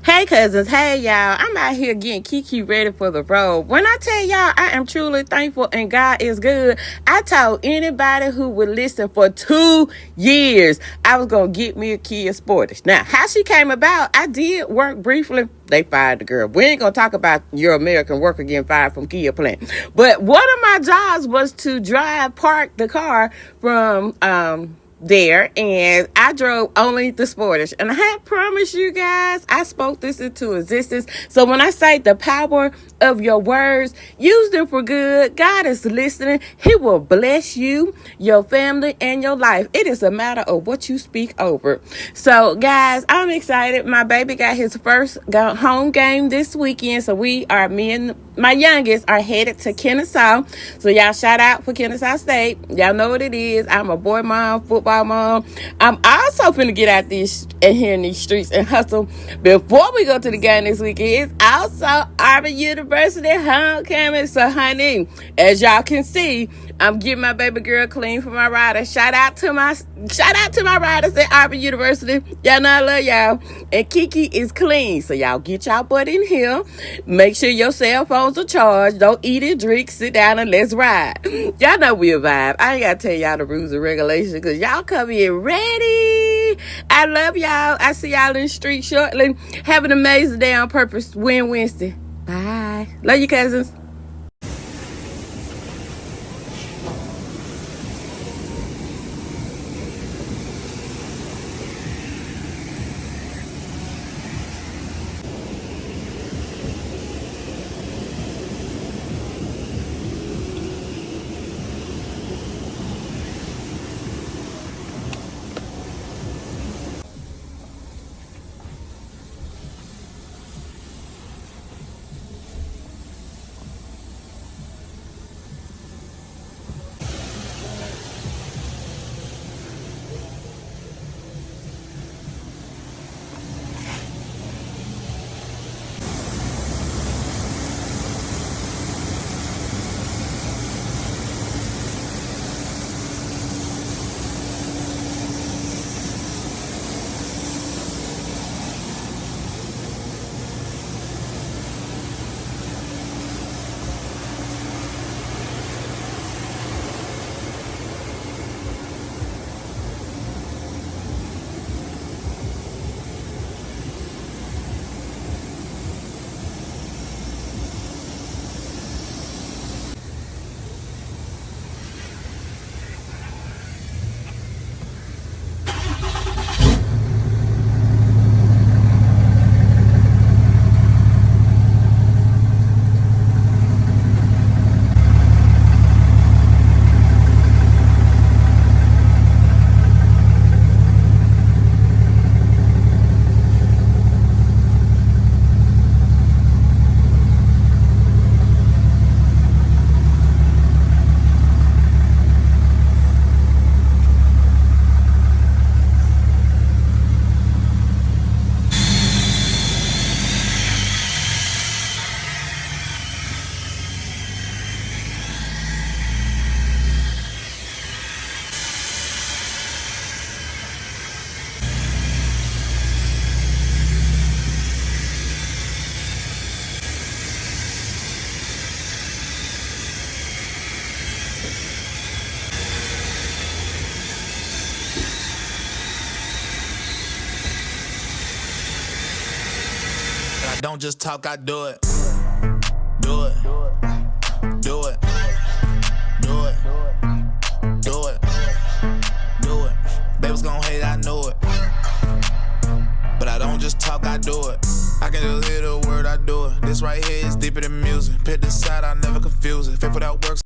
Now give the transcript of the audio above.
Hey cousins, hey y'all. I'm out here getting Kiki ready for the road. When I tell y'all I am truly thankful and God is good, I told anybody who would listen for 2 years I was going to get me a Kia Sportage. Now, how she came about, I did work briefly. They fired the girl. We ain't going to talk about your American worker getting fired from Kia plant. But one of my jobs was to park the car from there, and I drove only the Sportage, and I promise you guys I spoke this into existence. So when I say the power of your words, use them for good. God is listening. He will bless you, your family, and your life. It is a matter of what you speak over. So guys, I'm excited. My baby got his first home game this weekend, so me and my youngest are headed to Kennesaw. So y'all shout out for Kennesaw State. Y'all know what it is. I'm a boy mom, football mom. I'm also finna get out here in these streets and hustle before we go to the game this weekend. It's also Auburn University homecoming. So honey, as y'all can see, I'm getting my baby girl clean for my rider. Shout out to my riders at Auburn University. Y'all know I love y'all. And Kiki is clean. So y'all get y'all butt in here. Make sure your cell phones are charged. Don't eat and drink. Sit down and let's ride. Y'all know we a vibe. I ain't got to tell y'all the rules and regulations because y'all come in ready. I love y'all. I see y'all in the street shortly. Have an amazing day on purpose. Win Wednesday. Bye. Love you, cousins. I don't just talk, I do it. Do it. Do it. Do it. Do it. Do it. They was gon' hate, I knew it. But I don't just talk, I do it. I can just hear the word, I do it. This right here is deeper than music. Pick the side, I never confuse it. Faithful that works